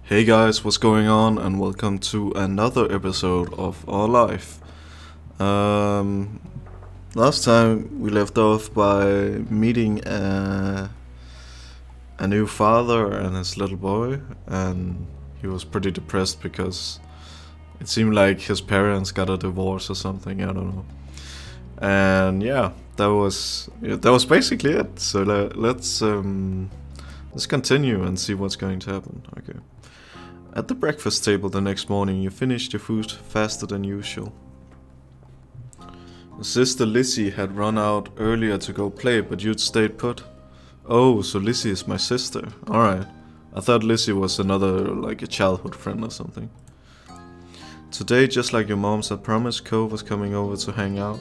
Hey guys, what's going on? And welcome to another episode of our life. Um, Last time we left off by meeting a new father and his little boy, and he was pretty depressed because it seemed like his parents got a divorce or something. I don't know. And yeah, that was basically it. So let's continue and see what's going to happen. Okay. At the breakfast table the next morning, you finished your food faster than usual. Sister Lizzie had run out earlier to go play, but you'd stayed put. Oh, so Lizzie is my sister. Alright. I thought Lizzie was another, like a childhood friend or something. Today, just like your moms had promised, Cove was coming over to hang out.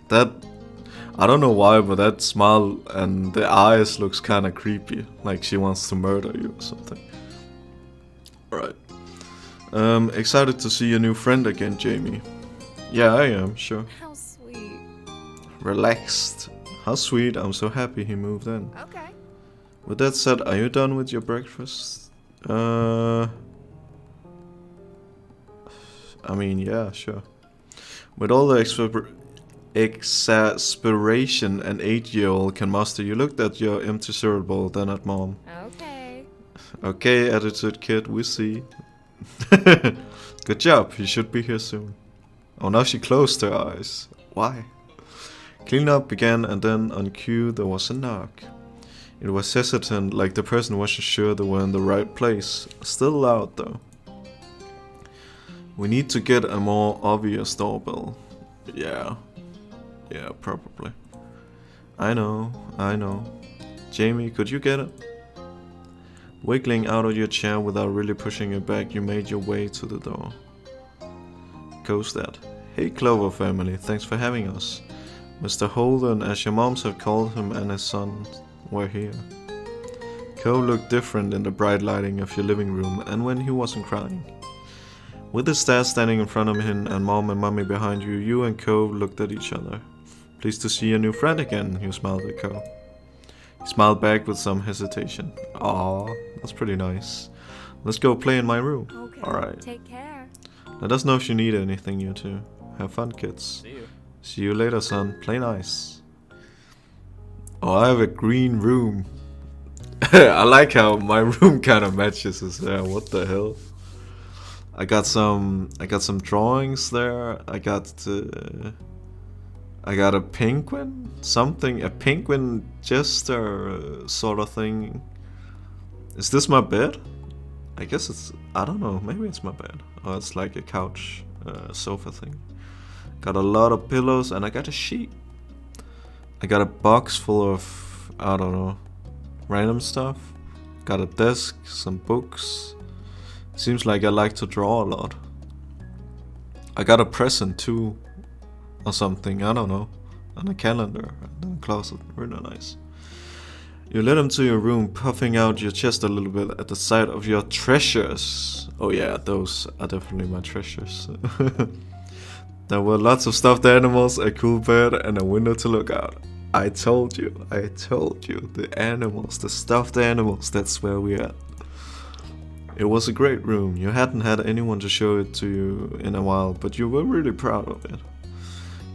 That, I don't know why, but that smile and the eyes looks kinda creepy. Like she wants to murder you or something. Alright. Excited to see your new friend again, Jamie. Yeah, I am, sure. How sweet. Relaxed. How sweet, I'm so happy he moved in. Okay. With that said, are you done with your breakfast? I mean, yeah, sure. With all the exasperation an 8-year-old can muster, you looked at your empty cereal bowl, then at Mom. Okay. Okay, attitude kid, we see. Good job, he should be here soon. Oh, now she closed her eyes. Why? Cleanup began, and then on cue there was a knock. It was hesitant, like the person wasn't sure they were in the right place. Still loud though. We need to get a more obvious doorbell. Yeah, probably. I know. Jamie, could you get it? Wiggling out of your chair without really pushing it back, you made your way to the door. Goes that. Hey Clover family, thanks for having us. Mr. Holden, as your moms have called him, and his son were here. Cole looked different in the bright lighting of your living room and when he wasn't crying. With his dad standing in front of him and Mom and Mommy behind you, you and Cole looked at each other. Pleased to see your new friend again, you smiled at Cole. He smiled back with some hesitation. Aw, that's pretty nice. Let's go play in my room. Okay. Alright. Take care. Let us know if you need anything, you two. Have fun, kids. See you. See you later, son. Play nice. Oh, I have a green room. I like how my room kind of matches his hair. What the hell? I got some drawings there. I got a penguin, a penguin jester sort of thing. Is this my bed? I guess it's, I don't know, maybe it's my bed. Or it's like a couch, sofa thing. Got a lot of pillows and I got a sheet. I got a box full of, I don't know, random stuff. Got a desk, some books. Seems like I like to draw a lot. I got a present too. Or something, I don't know. On a calendar in the closet, really nice. You led him to your room, puffing out your chest a little bit at the sight of your treasures. Oh yeah, those are definitely my treasures. There were lots of stuffed animals, a cool bed, and a window to look out. I told you, the animals, the stuffed animals, that's where we're at. It was a great room. You hadn't had anyone to show it to you in a while, but you were really proud of it.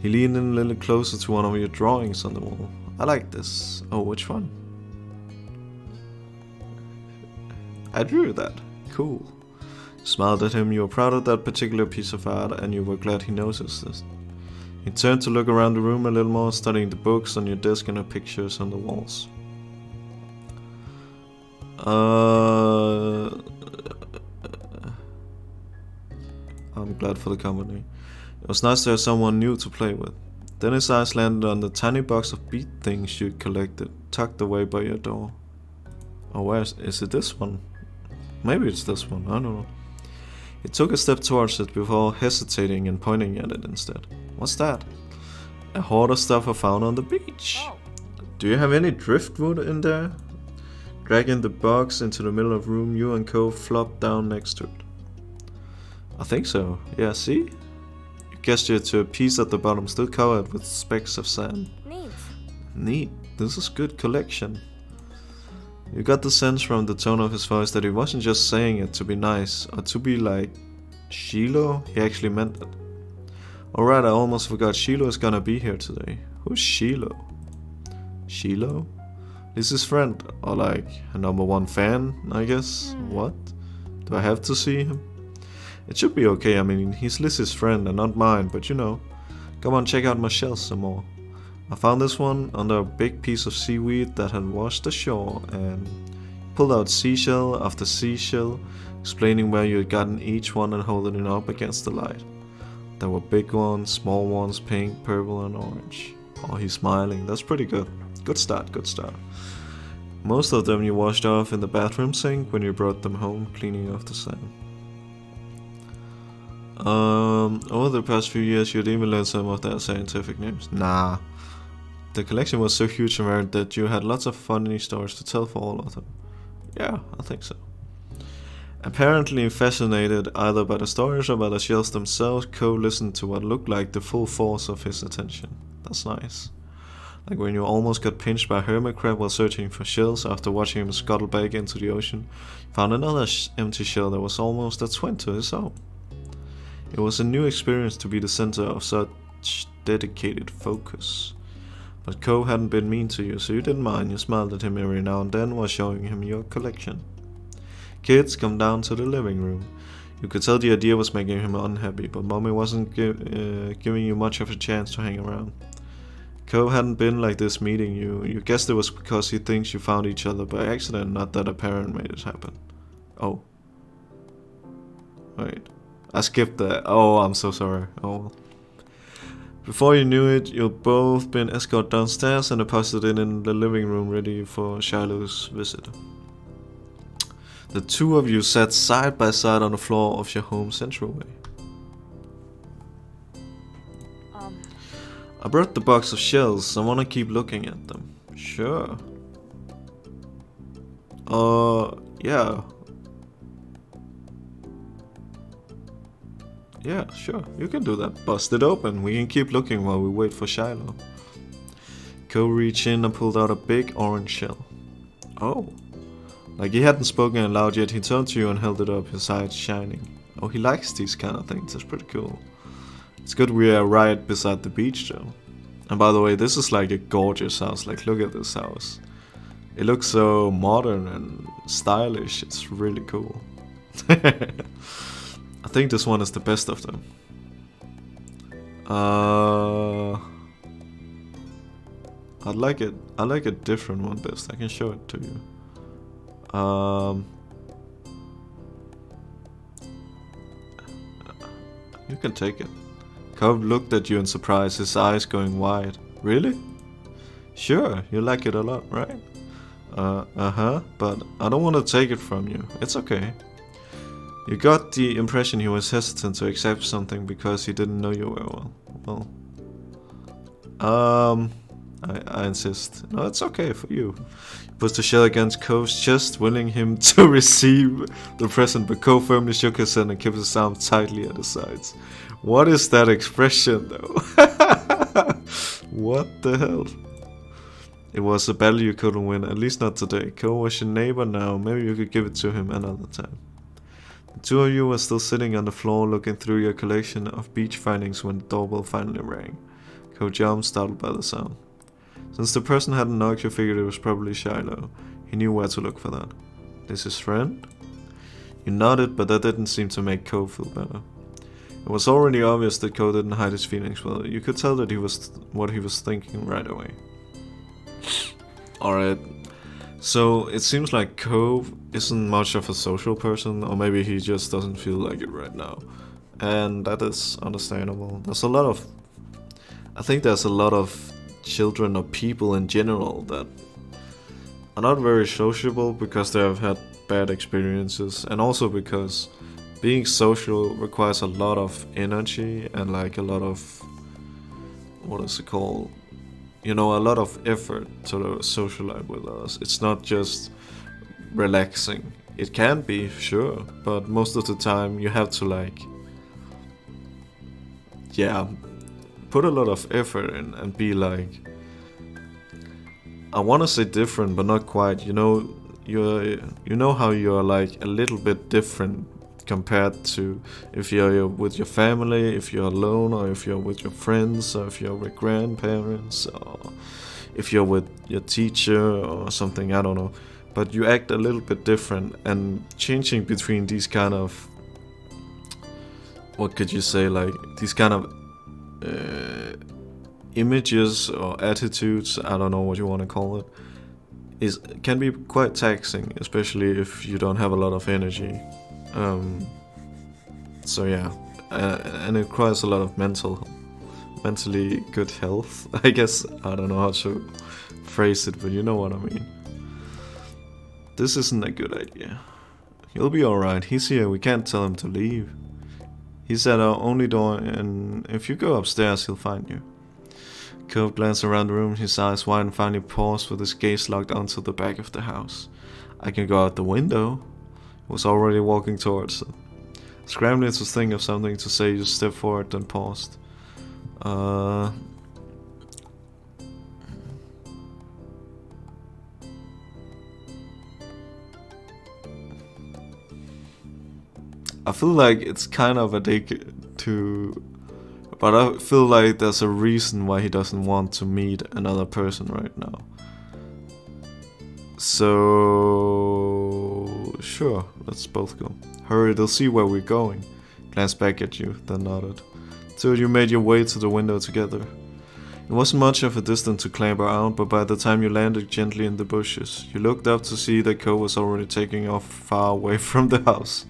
He leaned in a little closer to one of your drawings on the wall. I like this. Oh, which one? I drew that. Cool. You smiled at him. You were proud of that particular piece of art, and you were glad he noticed this. He turned to look around the room a little more, studying the books on your desk and the pictures on the walls. I'm glad for the company. It was nice to have someone new to play with. Then his eyes landed on the tiny box of bead things you'd collected, tucked away by your door. Oh, where is it this one? Maybe it's this one, I don't know. He took a step towards it before hesitating and pointing at it instead. What's that? A hoard of stuff I found on the beach. Oh. Do you have any driftwood in there? Dragging the box into the middle of the room, you and Co flopped down next to it. I think so. Yeah, see? You gestured to a piece at the bottom, still covered with specks of sand. Neat. Neat. This is good collection. You got the sense from the tone of his voice that he wasn't just saying it to be nice or to be like Shiloh, he actually meant it. Alright, I almost forgot Shiloh is gonna be here today. Who's Shiloh? Shiloh? He's his friend, or like a #1 fan, I guess. What? Do I have to see him? It should be okay, I mean, he's Lizzie's friend and not mine, but you know. Come on, check out my shells some more. I found this one under a big piece of seaweed that had washed ashore and pulled out seashell after seashell, explaining where you had gotten each one and holding it up against the light. There were big ones, small ones, pink, purple and orange. Oh, he's smiling, that's pretty good. Good start, good start. Most of them you washed off in the bathroom sink when you brought them home, cleaning off the sand. Over the past few years you'd even learned some of their scientific names. Nah. The collection was so huge and varied that you had lots of funny stories to tell for all of them. Yeah, I think so. Apparently fascinated either by the stories or by the shells themselves, Ko listened to what looked like the full force of his attention. That's nice. Like when you almost got pinched by a hermit crab while searching for shells after watching him scuttle back into the ocean, found another empty shell that was almost a twin to his own. It was a new experience to be the center of such dedicated focus. But Ko hadn't been mean to you, so you didn't mind. You smiled at him every now and then while showing him your collection. Kids, come down to the living room. You could tell the idea was making him unhappy, but Mommy wasn't giving you much of a chance to hang around. Ko hadn't been like this meeting you. You guessed it was because he thinks you found each other by accident, not that a parent made it happen. Oh. Wait. I skipped that. Oh, I'm so sorry. Oh well. Before you knew it, you'd both been escorted downstairs and deposited in the living room ready for Shiloh's visit. The two of you sat side by side on the floor of your home's entryway. I brought the box of shells. I want to keep looking at them. Sure. Yeah. Yeah, sure. You can do that. Bust it open. We can keep looking while we wait for Shiloh. Ko reached in and pulled out a big orange shell. Oh. Like he hadn't spoken aloud yet, he turned to you and held it up, his eyes shining. Oh, he likes these kind of things. That's pretty cool. It's good we are right beside the beach though. And by the way, this is like a gorgeous house. Like, look at this house. It looks so modern and stylish. It's really cool. I think this one is the best of them. I like a different one best. I can show it to you. You can take it. Cobb looked at you in surprise, his eyes going wide. Really? Sure, you like it a lot, right? But I don't want to take it from you. It's okay. You got the impression he was hesitant to accept something because he didn't know you very well. Well, I insist. No, it's okay for you. He pushed the shell against Ko's chest, willing him to receive the present, but Ko firmly shook his head and kept his arms tightly at his sides. What is that expression, though? What the hell? It was a battle you couldn't win, at least not today. Ko was your neighbor now, maybe you could give it to him another time. The two of you were still sitting on the floor looking through your collection of beach findings when the doorbell finally rang. Ko jumped, startled by the sound. Since the person hadn't knocked, you figured it was probably Shiloh. He knew where to look for that. This his friend? You nodded, but that didn't seem to make Ko feel better. It was already obvious that Ko didn't hide his feelings well. You could tell that he was what he was thinking right away. Alright. So it seems like Ko isn't much of a social person, or maybe he just doesn't feel like it right now. And that is understandable. I think there's a lot of children or people in general that are not very sociable because they have had bad experiences, and also because being social requires a lot of energy and like a lot of, what is it called? You know, a lot of effort to socialize with us. It's not just relaxing. It can be, sure, but most of the time you have to like, yeah, put a lot of effort in and be like, I want to say different, but not quite. You know, you know how you're like a little bit different compared to if you're with your family, if you're alone, or if you're with your friends, or if you're with grandparents, or if you're with your teacher or something, I don't know. But you act a little bit different, and changing between these kind of, what could you say, like these kind of images or attitudes, I don't know what you want to call it, can be quite taxing, especially if you don't have a lot of energy. So yeah, and it requires a lot of mentally good health. I guess I don't know how to phrase it, but you know what I mean. This isn't a good idea. He'll be alright. He's here. We can't tell him to leave. He's at our only door, and if you go upstairs, he'll find you. Cove glanced around the room, his eyes wide, and finally paused with his gaze locked onto the back of the house. I can go out the window. He was already walking towards it. Scrambling to think of something to say, you stepped forward, then paused. I feel like it's kind of addicted to, but I feel like there's a reason why he doesn't want to meet another person right now. So sure, let's both go. Hurry, they'll see where we're going. Glanced back at you, then nodded. So you made your way to the window together. It wasn't much of a distance to clamber out, but by the time you landed gently in the bushes, you looked up to see that Ko was already taking off far away from the house.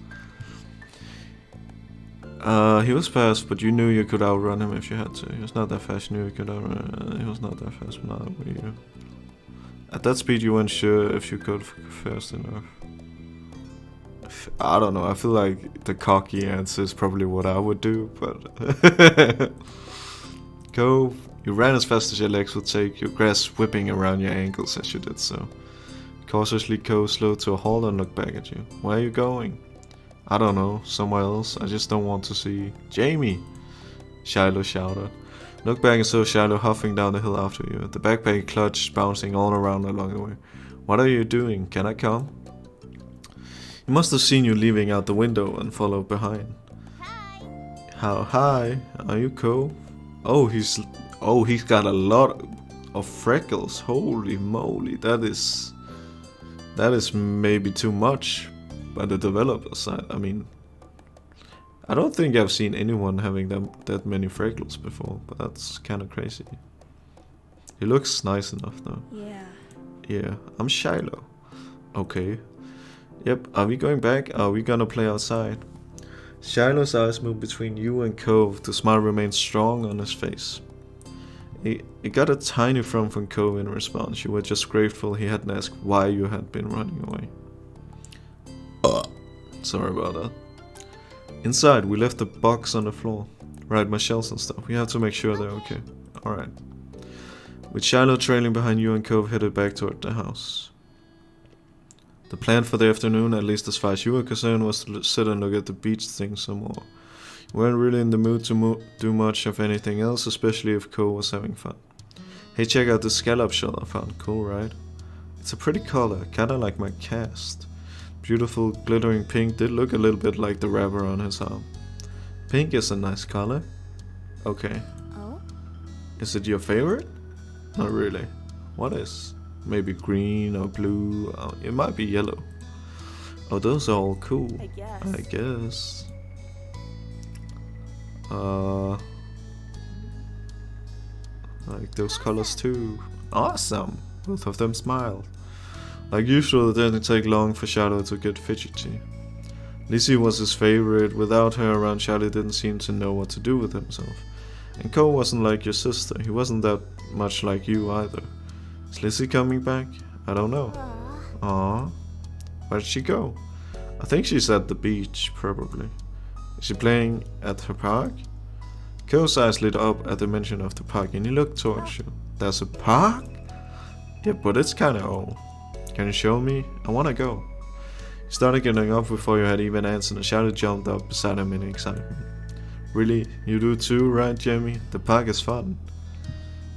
He was fast, but you knew you could outrun him if you had to. He was not that fast, you knew you could outrun. He was not that fast, but neither were you. At that speed, you weren't sure if you could fast enough. I don't know, I feel like the cocky answer is probably what I would do, but... Go. You ran as fast as your legs would take, your grass whipping around your ankles as you did so. Cautiously, Ko slowed to a halt and looked back at you. Where are you going? I don't know, somewhere else. I just don't want to see... Jamie! Shiloh shouted. Looked back and saw Shiloh huffing down the hill after you, the backpack clutched, bouncing all around along the way. What are you doing? Can I come? He must have seen you leaving out the window and followed behind. Hi. Hi, are you Ko? Oh, he's got a lot of freckles. Holy moly, that is maybe too much by the developer side. I mean, I don't think I've seen anyone having that many freckles before, but that's kind of crazy. He looks nice enough though. Yeah, I'm Shiloh. Okay. Yep, are we going back? Are we gonna play outside? Shiloh's eyes moved between you and Cove. The smile remained strong on his face. It got a tiny frown from Cove in response. You were just grateful he hadn't asked why you had been running away. Sorry about that. Inside, we left the box on the floor. Right, my shells and stuff. We have to make sure they're okay. Alright. With Shiloh trailing behind you and Cove headed back toward the house. The plan for the afternoon, at least as far as you were concerned, was to sit and look at the beach thing some more. You weren't really in the mood to do much of anything else, especially if Cole was having fun. Hey, check out this scallop shell I found. Cool, right? It's a pretty color, kinda like my cast. Beautiful glittering pink did look a little bit like the wrapper on his arm. Pink is a nice color. Okay. Oh? Is it your favorite? Not really. What is? Maybe green or blue. It might be yellow. Oh, those are all cool. I guess. Like those colors too. Awesome. Both of them smiled. Like usual, it didn't take long for Shiloh to get fidgety. Lizzie was his favorite. Without her around, Shiloh didn't seem to know what to do with himself. And Cole wasn't like your sister. He wasn't that much like you either. Is Lizzie coming back? I don't know. Aww. Where'd she go? I think she's at the beach, probably. Is she playing at her park? Cole's eyes lit up at the mention of the park and he looked towards you. There's a park? Yeah, but it's kinda old. Can you show me? I wanna go. He started getting up before you had even answered and Shiloh jumped up beside him in excitement. Really? You do too, right, Jamie? The park is fun.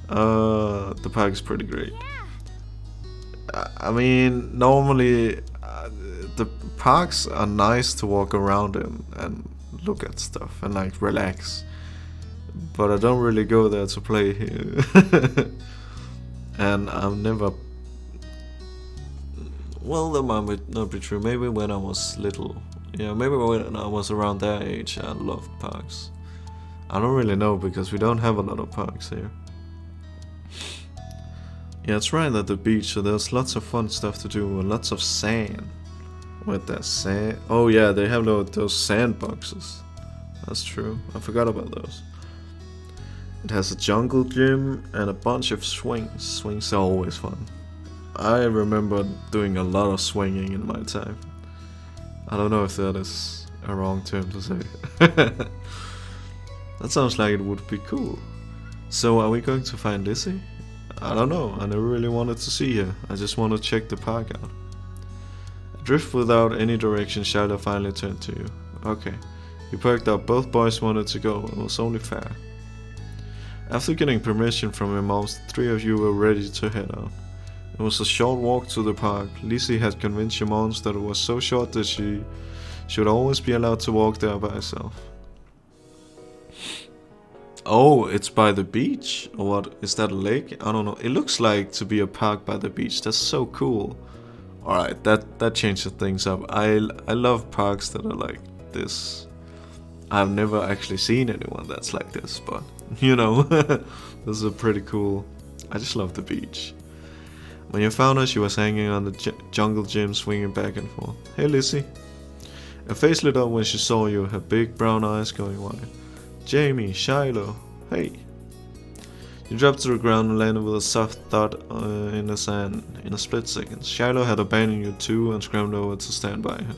The park is pretty great. I mean, normally the parks are nice to walk around in and look at stuff and like relax. But I don't really go there to play here. And I've never. Well, that might not be true. Maybe when I was little. Yeah, maybe when I was around that age, I loved parks. I don't really know because we don't have a lot of parks here. Yeah, it's right at the beach, so there's lots of fun stuff to do and lots of sand. With that sand. Oh yeah, they have those sand boxes. That's true. I forgot about those. It has a jungle gym and a bunch of swings. Swings are always fun. I remember doing a lot of swinging in my time. I don't know if that is a wrong term to say. That sounds like it would be cool. So are we going to find Lizzie? I don't know, I never really wanted to see her. I just want to check the park out. Adrift without any direction, SHILOH finally turned to you. Okay. You perked up, both boys wanted to go, it was only fair. After getting permission from your moms, the three of you were ready to head out. It was a short walk to the park. Lizzie had convinced your moms that it was so short that she should always be allowed to walk there by herself. Oh, it's by the beach? Or what? Is that a lake? I don't know. It looks like to be a park by the beach. That's so cool. Alright, that changes things up. I love parks that are like this. I've never actually seen anyone that's like this, but you know, this is pretty cool. I just love the beach. When you found her, she was hanging on the jungle gym, swinging back and forth. Hey Lizzie. Her face lit up when she saw you, her big brown eyes going wide. Jamie, SHILOH, hey. You dropped to the ground and landed with a soft thud in the sand in a split second. SHILOH had abandoned you too and scrambled over to stand by her.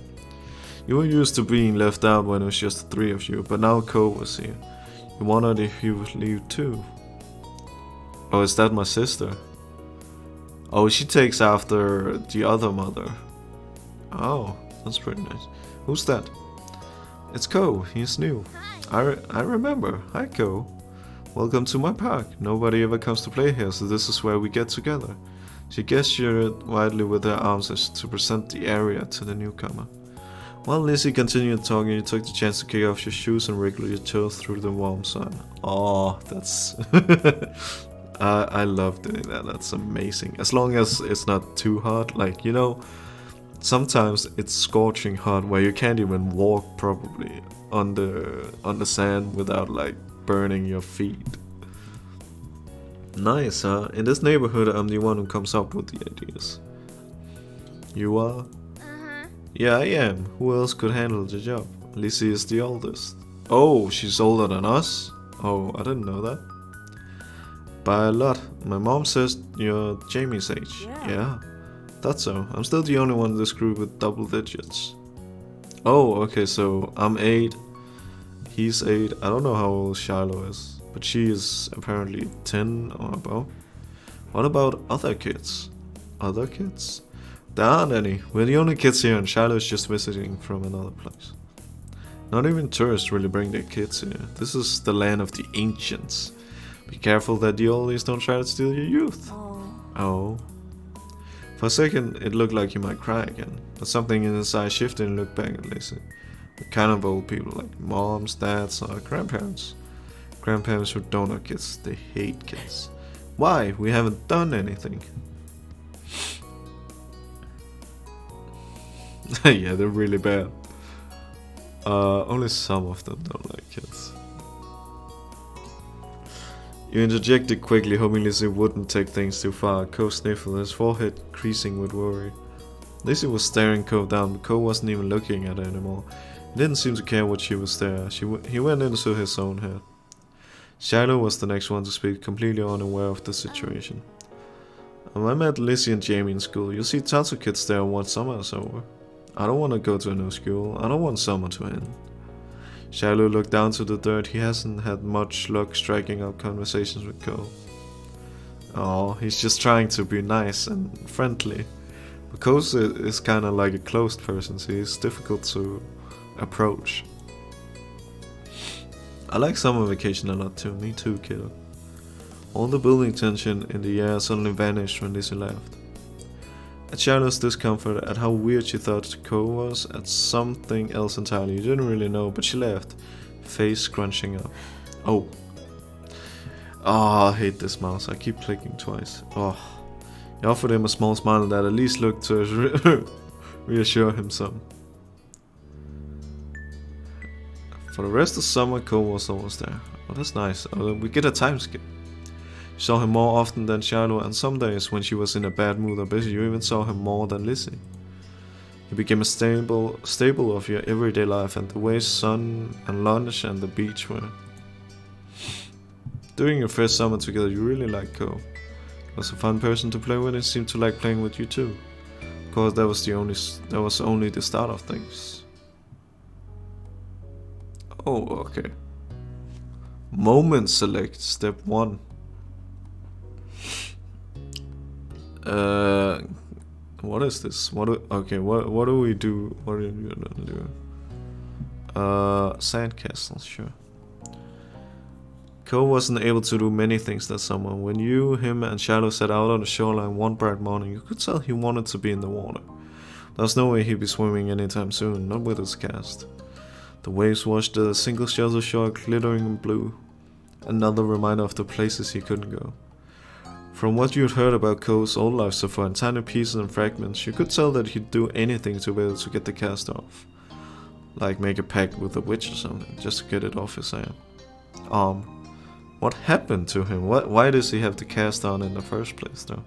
You were used to being left out when it was just the three of you, but now Ko was here. You wondered if he would leave too. Oh, is that my sister? Oh, she takes after the other mother. Oh, that's pretty nice. Who's that? It's Ko, he's new. I remember. Hi Ko. Welcome to my park. Nobody ever comes to play here, so this is where we get together. She gestured widely with her arms as to present the area to the newcomer. While Lizzie continued talking, you took the chance to kick off your shoes and wriggle your toes through the warm sun. Oh, that's... I love doing that, that's amazing. As long as it's not too hot, like, you know, sometimes it's scorching hot where you can't even walk properly on the sand without like burning your feet. Nice, huh? In this neighborhood, I'm the one who comes up with the ideas. You are? Yeah, I am. Who else could handle the job? Lizzie is the oldest. Oh, she's older than us? Oh, I didn't know that. By a lot. My mom says you're Jamie's age. Yeah. That's so. I'm still the only one in this group with double digits. Oh, okay, so I'm 8. He's 8. I don't know how old SHILOH is, but she is apparently 10 or above. What about other kids? Other kids? There aren't any. We're the only kids here and SHILOH is just visiting from another place. Not even tourists really bring their kids here. This is the land of the ancients. Be careful that the oldies don't try to steal your youth. Oh. For a second, it looked like you might cry again, but something in his eyes shifted and looked back at Lizzie. The kind of old people like moms, dads, or grandparents. Grandparents who don't have kids, they hate kids. Why? We haven't done anything. Yeah, they're really bad. Only some of them don't like kids. You interjected quickly, hoping Lizzie wouldn't take things too far. Ko sniffled, his forehead creasing with worry. Lizzie was staring Ko down, but Ko wasn't even looking at her anymore. He didn't seem to care what she was there. He went into his own head. SHILOH was the next one to speak, completely unaware of the situation. I met Lizzie and Jamie in school. You'll see tons of kids there once summer is over. I don't want to go to a new school. I don't want summer to end. SHILOH looked down to the dirt. He hasn't had much luck striking up conversations with Ko. Oh, he's just trying to be nice and friendly. But Ko is kind of like a closed person, so he's difficult to approach. I like summer vacation a lot too. Me too, kiddo. All the building tension in the air suddenly vanished when Lizzie left. At Shiloh's discomfort at how weird she thought Ko was, at something else entirely you didn't really know, but she laughed, face scrunching up. Oh. Oh, I hate this mouse. I keep clicking twice. Oh. He offered him a small smile that at least looked to reassure him some. For the rest of summer, Ko was almost there. Oh, that's nice. We get a time skip. You saw him more often than Shiloh, and some days when she was in a bad mood or busy, you even saw him more than Lizzie. He became a staple of your everyday life, and the way sun and lunch and the beach were. During your first summer together, you really liked Ko. He was a fun person to play with, and seemed to like playing with you too. Of course, that was only the start of things. Oh, okay. Moment select, step 1. What is this? What do we do? What are you gonna do? Sandcastle, sure. Ko wasn't able to do many things that summer. When you, him, and Shiloh set out on the shoreline one bright morning, you could tell he wanted to be in the water. There was no way he'd be swimming anytime soon, not with his cast. The waves washed the single shelter shore glittering in blue. Another reminder of the places he couldn't go. From what you'd heard about Ko's old life so far in tiny pieces and fragments, you could tell that he'd do anything to be able to get the cast off. Like make a pact with a witch or something, just to get it off his arm. What happened to him? Why does he have the cast on in the first place though?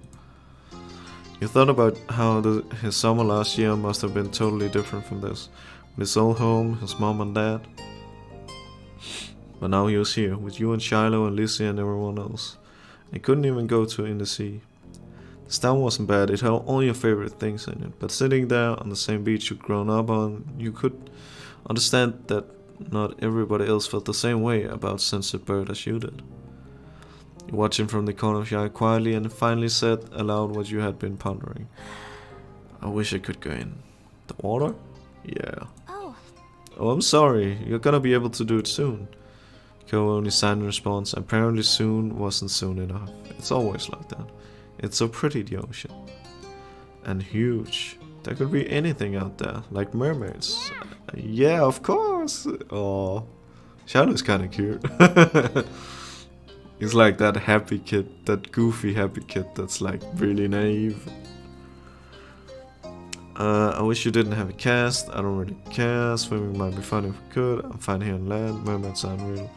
You thought about how his summer last year must have been totally different from this. With his old home, his mom and dad. But now he was here, with you and Shiloh and Lizzie and everyone else. He couldn't even go to in the sea. The town wasn't bad, it had all your favorite things in it, but sitting there on the same beach you'd grown up on, you could understand that not everybody else felt the same way about Sunset Bird as you did. You watched him from the corner of your eye quietly and finally said aloud what you had been pondering. I wish I could go in. The water? Yeah. Oh, I'm sorry, you're gonna be able to do it soon. Ko only signed in response. Apparently soon wasn't soon enough. It's always like that. It's so pretty, the ocean. And huge. There could be anything out there, like mermaids. Yeah, of course. Oh, Shadow's kind of cute. He's like that happy kid, that goofy happy kid that's like really naive. I wish you didn't have a cast. I don't really care. Swimming might be fun if we could. I'm fine here on land. Mermaids aren't real.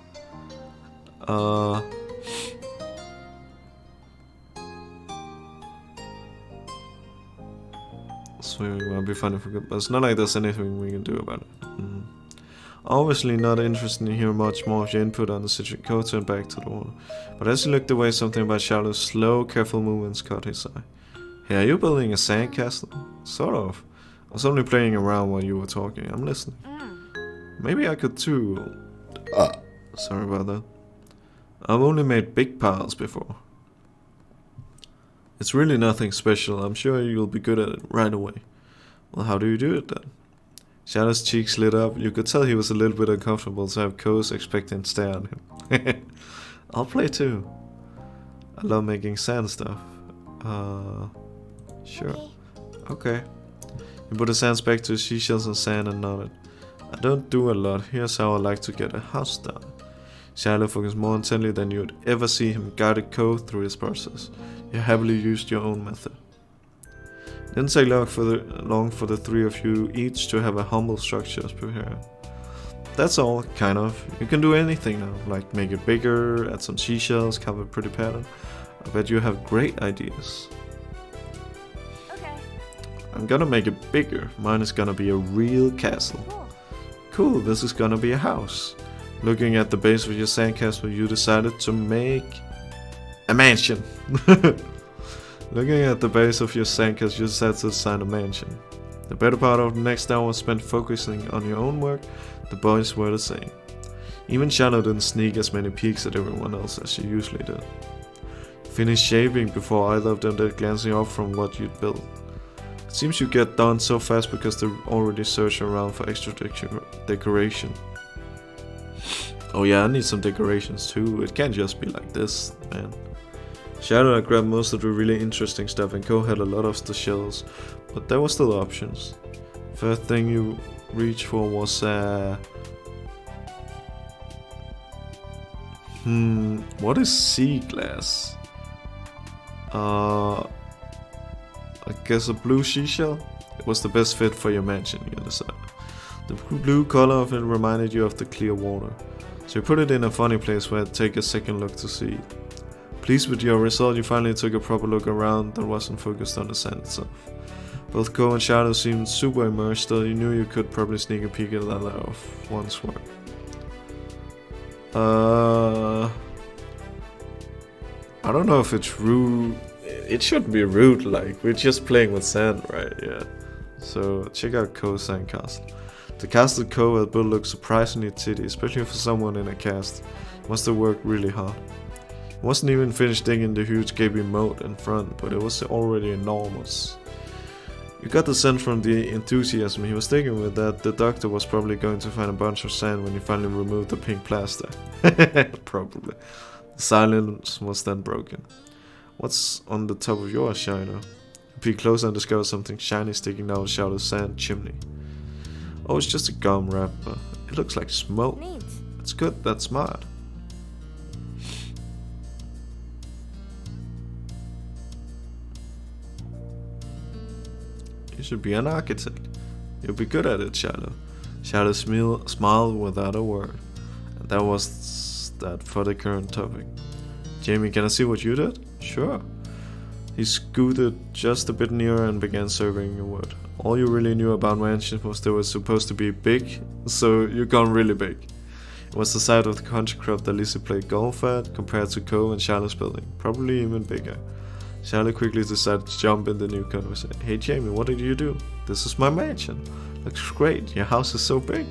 Swimming might be fun if we could, but it's not like there's anything we can do about it. Obviously not interested in hearing much more of your input on the situation. Ko turned back to the water. But as he looked away, something about Shiloh's slow, careful movements caught his eye. Hey, are you building a sandcastle? Sort of. I was only playing around while you were talking. I'm listening. Maybe I could too. Sorry about that. I've only made big piles before. It's really nothing special. I'm sure you'll be good at it right away. Well, how do you do it then? Shadow's cheeks lit up. You could tell he was a little bit uncomfortable to have Ko's expectant stare on him. I'll play too. I love making sand stuff. Sure. Okay. He put his hands back to his seashells and sand and nodded. I don't do a lot. Here's how I like to get a house done. Shiloh focused more intently than you'd ever see him guided Ko through his process. You happily used your own method. It didn't take long for the three of you each to have a humble structure prepared. That's all, kind of. You can do anything now, like make it bigger, add some seashells, carve a pretty pattern. I bet you have great ideas. Okay. I'm gonna make it bigger. Mine is gonna be a real castle. Cool, this is gonna be a house. Looking at the base of your sandcastle, you decided to make a mansion. Looking at the base of your sandcastle, you decided to design a mansion. The better part of the next hour was spent focusing on your own work. The boys were the same. Even Shiloh didn't sneak as many peeks at everyone else as she usually did. Finished shaving before either of them did, glancing off from what you'd built. It seems you get done so fast because they're already searching around for extra decoration. Oh yeah, I need some decorations too. It can't just be like this, man. Shiloh had grabbed most of the really interesting stuff and Ko had a lot of the shells, but there were still options. First thing you reached for was what is sea glass? I guess a blue seashell? It was the best fit for your mansion, you decided. The blue color of it reminded you of the clear water, so you put it in a funny place where I'd take a second look to see it. Pleased with your result, you finally took a proper look around that wasn't focused on the sand itself. Both Ko and Shiloh seemed super immersed, though you knew you could probably sneak a peek at that of one's work. I don't know if it's rude. It shouldn't be rude, like, we're just playing with sand, right? Yeah. So, check out Ko's sandcastle. The castle Ko had built looked surprisingly titty, especially for someone in a cast. He must have worked really hard. He wasn't even finished digging the huge gaping moat in front, but it was already enormous. You got the sense from the enthusiasm he was digging with that the doctor was probably going to find a bunch of sand when he finally removed the pink plaster. Probably. The silence was then broken. What's on the top of yours, Shiloh? You peeked closer and discovered something shiny sticking out of Shadow's sand chimney. Oh, it's just a gum wrapper. It looks like smoke. Neat. It's good, that's smart. You should be an architect. You'll be good at it, Shiloh. Shiloh smiled without a word. And that was that for the current topic. Jamie, can I see what you did? Sure. He scooted just a bit nearer and began surveying your wood. All you really knew about mansions was they were supposed to be big, so you gone really big. It was the side of the country club that Lizzie played golf at, compared to Ko and Shiloh's building, probably even bigger. Shiloh quickly decided to jump in the new conversation. Hey Jamie, what did you do? This is my mansion. Looks great, your house is so big.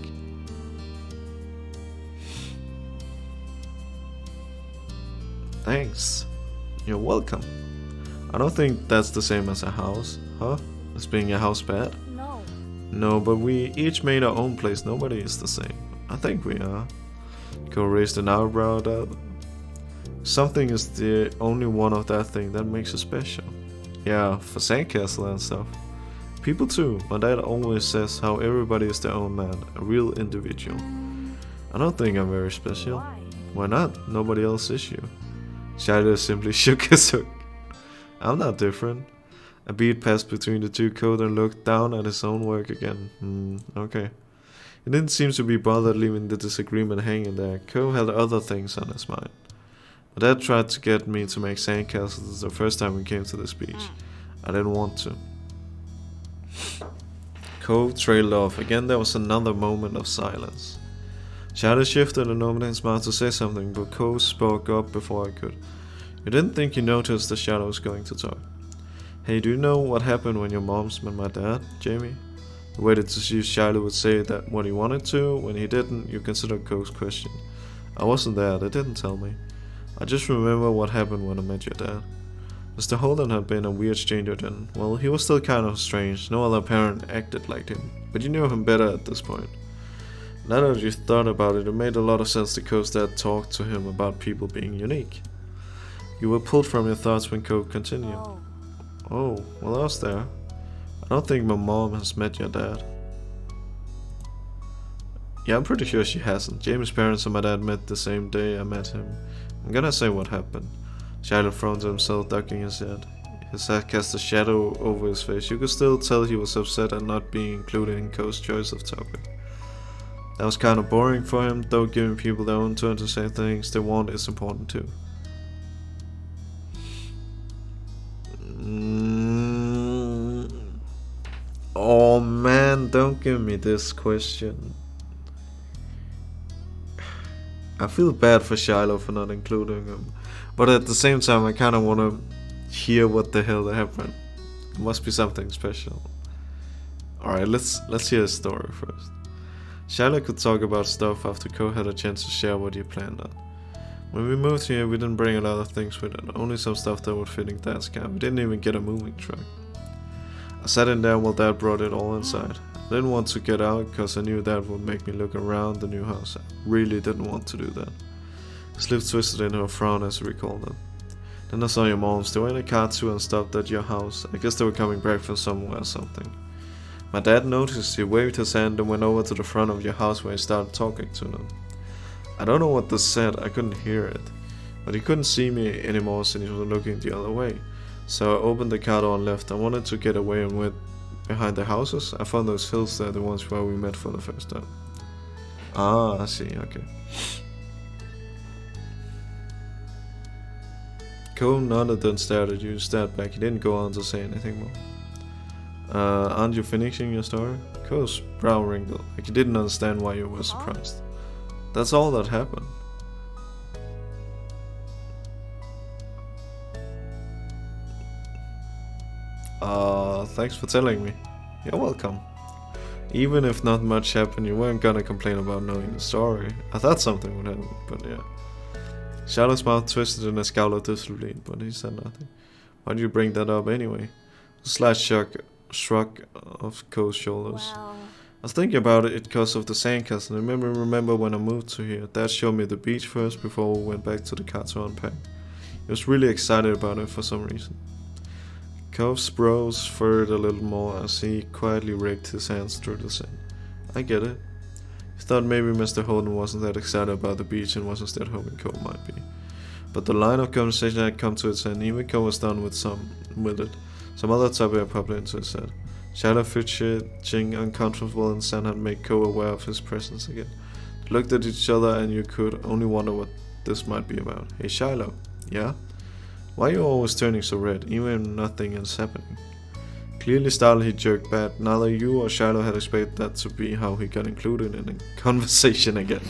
Thanks. You're welcome. I don't think that's the same as a house, huh? Is being a house bad? No. No, but we each made our own place. Nobody is the same. I think we are. Ko raised an eyebrow at that. Something is the only one of that thing that makes it special. Yeah, for sandcastle and stuff. People too. My dad always says how everybody is their own man, a real individual. I don't think I'm very special. Why? Why not? Nobody else is you. Shiloh simply shook his head. I'm not different. A beat passed between the two Ko and looked down at his own work again. Okay. He didn't seem to be bothered leaving the disagreement hanging there. Ko had other things on his mind. My dad tried to get me to make sandcastles the first time we came to this beach. I didn't want to. Ko trailed off. Again there was another moment of silence. Shiloh shifted and opened his mouth to say something, but Ko spoke up before I could. You didn't think you noticed that Shiloh was going to talk. Hey, do you know what happened when your mom's met my dad, Jamie? You waited to see if Shiloh would say that what he wanted to. When he didn't, you considered Ko's question. I wasn't there, they didn't tell me. I just remember what happened when I met your dad. Mr. Holden had been a weird stranger then. Well, he was still kind of strange. No other parent acted like him, but you knew him better at this point. Now that you thought about it, it made a lot of sense that Ko's dad talked to him about people being unique. You were pulled from your thoughts when Ko continued. Oh, well I was there. I don't think my mom has met your dad. Yeah, I'm pretty sure she hasn't. Jamie's parents and my dad met the same day I met him. I'm gonna say what happened. Shiloh frowned to himself, ducking his head. His head cast a shadow over his face. You could still tell he was upset at not being included in Ko's choice of topic. That was kind of boring for him, though giving people their own turn to say things they want is important too. Oh man, don't give me this question. I feel bad for Shiloh for not including him, but at the same time I kinda wanna hear what the hell happened. It must be something special. Alright, let's hear his story first. Shiloh could talk about stuff after Ko had a chance to share what he planned on. When we moved here, we didn't bring a lot of things with it, only some stuff that would fit in Dad's camp. We didn't even get a moving truck. I sat in there while Dad brought it all inside. I didn't want to get out because I knew Dad would make me look around the new house. I really didn't want to do that. His lips twisted into a frown as he recalled it. Then I saw your moms. They were in a car too and stopped at your house. I guess they were coming back from somewhere or something. My dad noticed, he waved his hand and went over to the front of your house where he started talking to them. I don't know what this said, I couldn't hear it. But he couldn't see me anymore since he was looking the other way. So I opened the car door and left. I wanted to get away and went behind the houses. I found those hills there, the ones where we met for the first time. Ah, I see, okay. Cole nodded and stared at you, stared back. He didn't go on to say anything more. Aren't you finishing your story? Cole's brow wrinkled, like he didn't understand why you were surprised. That's all that happened. Thanks for telling me. You're welcome. Even if not much happened, you weren't gonna complain about knowing the story. I thought something would happen, but yeah. Shiloh's mouth twisted in a scowl of disbelief, but he said nothing. Why'd you bring that up anyway? A slight shrug of Cole's shoulders. Well, I was thinking about it because of the sandcastle. Remember when I moved to here? Dad showed me the beach first before we went back to the car to unpack. He was really excited about it for some reason. Cole's brows furrowed a little more as he quietly raked his hands through the sand. I get it. He thought maybe Mr. Holden wasn't that excited about the beach and was instead hoping Cole might be. But the line of conversation had come to its end. Even Cole was done with it. Some other topic popped into his head. Shiloh fidgeting uncomfortable and Sam had made Cole aware of his presence again. They looked at each other and you could only wonder what this might be about. Hey Shiloh, yeah? Why are you always turning so red, even when nothing is happening? Clearly startled, he jerked back. Neither you or Shiloh had expected that to be how he got included in a conversation again.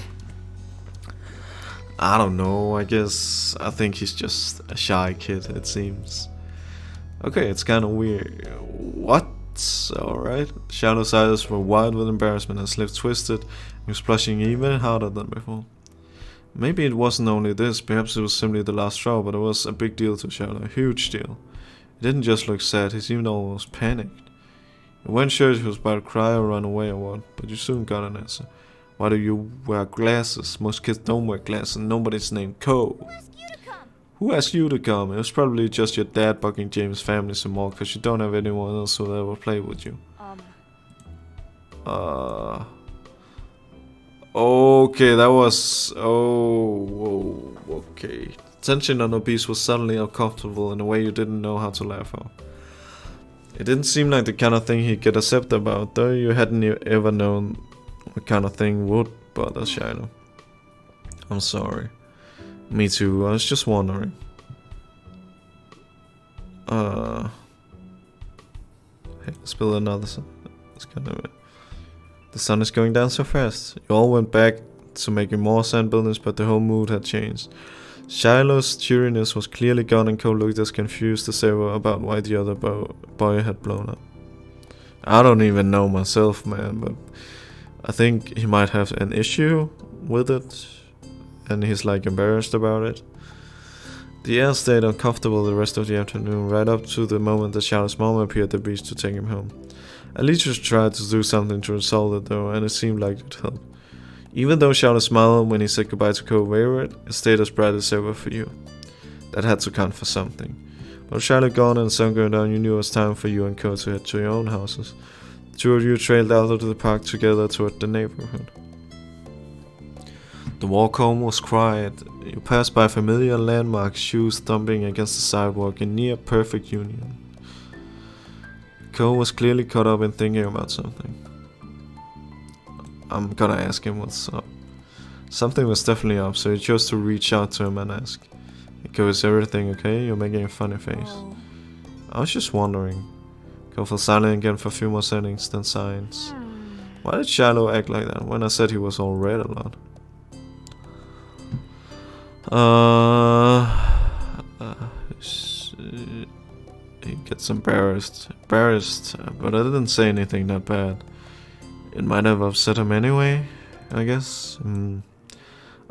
I don't know, I think he's just a shy kid, it seems. Okay, it's kinda weird. What? Alright. Shadow's eyes were wide with embarrassment, his lips twisted, he was blushing even harder than before. Maybe it wasn't only this, perhaps it was simply the last straw, but it was a big deal to Shadow, a huge deal. He didn't just look sad, he seemed almost panicked. You weren't sure if he was about to cry or run away or what, but you soon got an answer. Why do you wear glasses? Most kids don't wear glasses, and nobody's named Cole. Who asked you to come? It was probably just your dad bugging James' family some more, cause you don't have anyone else who'll ever play with you. Okay, that was... Oh, okay. Tension on the beach was suddenly uncomfortable in a way you didn't know how to laugh at. It didn't seem like the kind of thing he'd get upset about, though you hadn't ever known what kind of thing would bother Shiloh. I'm sorry. Me too, I was just wondering. Hey, let's build another sun. That's kind of it. The sun is going down so fast. You all went back to making more sand buildings, but the whole mood had changed. Shiloh's cheeriness was clearly gone and Cole looked as confused as ever about why the other boy had blown up. I don't even know myself, man, but I think he might have an issue with it, and he's like embarrassed about it. The air stayed uncomfortable the rest of the afternoon, right up to the moment that Shiloh's mom appeared at the beach to take him home. Alicius tried to do something to resolve it though, and it seemed like it helped. Even though Shiloh smiled when he said goodbye to Cole Wayward, it stayed as bright as ever for you. That had to count for something. But with Shiloh gone and the sun going down, you knew it was time for you and Cole to head to your own houses. The two of you trailed out of the park together toward the neighborhood. The walk home was quiet. You passed by familiar landmarks, shoes thumping against the sidewalk in near perfect union. Cole was clearly caught up in thinking about something. I'm gonna ask him what's up. Something was definitely up, so he chose to reach out to him and ask. Cole, is everything okay? You're making a funny face. Oh. I was just wondering. Cole fell silent again for a few more seconds, then signs. Why did Shiloh act like that when I said he was all red a lot? He gets embarrassed, but I didn't say anything that bad. It might have upset him anyway, I guess.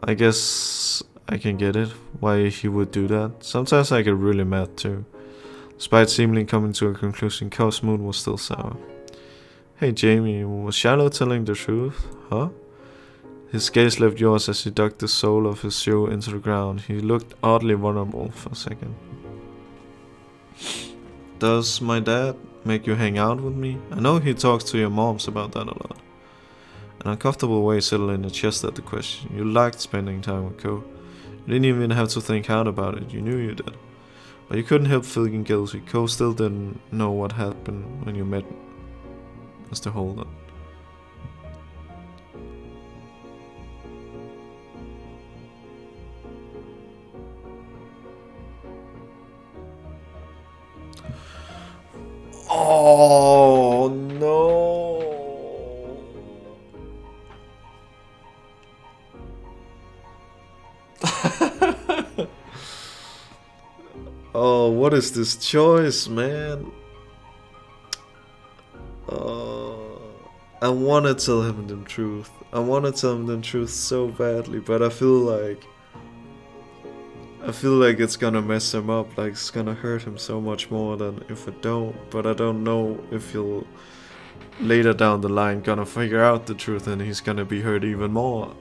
I guess I can get it, why he would do that. Sometimes I get really mad too. Despite seemingly coming to a conclusion, Cole's mood was still sour. Hey Jamie, was Shiloh telling the truth? Huh? His gaze left yours as he dug the sole of his shoe into the ground. He looked oddly vulnerable for a second. Does my dad make you hang out with me? I know he talks to your moms about that a lot. An uncomfortable way settled in your chest at the question. You liked spending time with Ko. You didn't even have to think hard about it, you knew you did. But you couldn't help feeling guilty. Ko still didn't know what happened when you met Mr. Holden. Oh no! Oh, what is this choice, man? I want to tell him the truth. I want to tell him the truth so badly, but I feel like it's gonna mess him up. Like it's gonna hurt him so much more than if I don't. But I don't know if he'll later down the line gonna figure out the truth and he's gonna be hurt even more.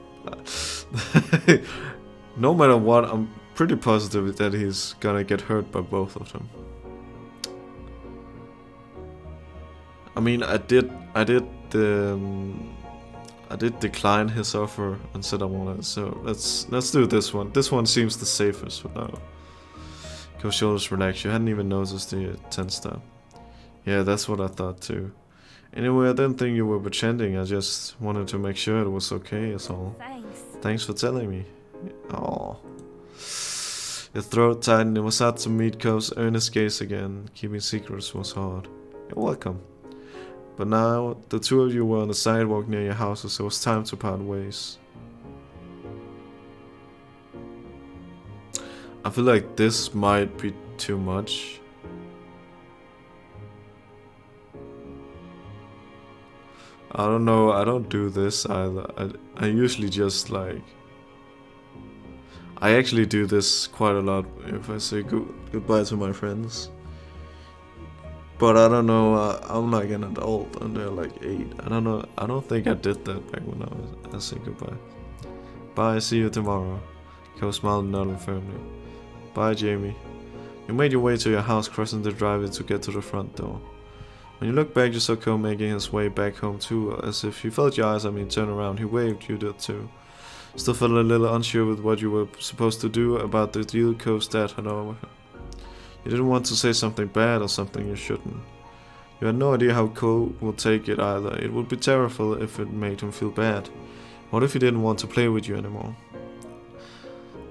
No matter what, I'm pretty positive that he's gonna get hurt by both of them. I mean, I did decline his offer and said I wanted. So let's do this one. This one seems the safest for now. Go shoulders relax. You hadn't even noticed the 10 star. Yeah, that's what I thought too. Anyway, I didn't think you were pretending. I just wanted to make sure it was okay. That's all. Thanks. Thanks for telling me. Oh. Your throat tightened. It was hard to meet Ko's earnest gaze again. Keeping secrets was hard. You're welcome. But now, the two of you were on the sidewalk near your houses, so it was time to part ways. I feel like this might be too much. I don't know, I don't do this either. I usually just like... I actually do this quite a lot if I say goodbye to my friends. But I don't know, I'm like an adult and they're like 8. I don't know, I don't think I did that back when I said goodbye. Bye, see you tomorrow. Ko smiled and nodded firmly. Bye, Jamie. You made your way to your house, crossing the driveway to get to the front door. When you look back, you saw Ko making his way back home too, as if he felt your eyes. Turn around, he waved, you did too. Still felt a little unsure with what you were supposed to do about the deal Ko's dad had over her. You didn't want to say something bad or something you shouldn't. You had no idea how Ko would take it either. It would be terrible if it made him feel bad. What if he didn't want to play with you anymore?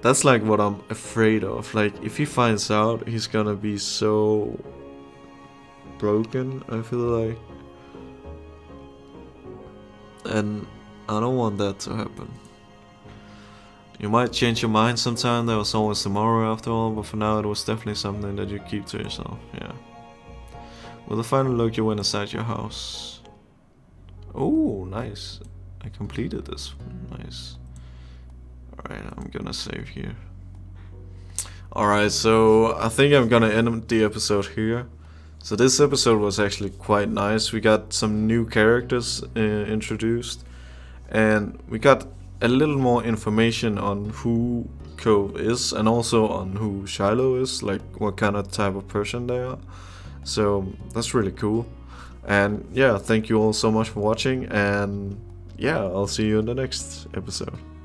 That's like what I'm afraid of. Like, if he finds out, he's gonna be so broken, I feel like. And I don't want that to happen. You might change your mind sometime, there was always tomorrow after all, but for now it was definitely something that you keep to yourself, yeah. With a final look, you went inside your house. Oh, nice. I completed this one, nice. Alright, I'm gonna save here. Alright, so I think I'm gonna end the episode here. So this episode was actually quite nice. We got some new characters introduced. And we got a little more information on who Ko is. And also on who Shiloh is. Like what kind of type of person they are. So that's really cool. And yeah, thank you all so much for watching. And yeah, I'll see you in the next episode.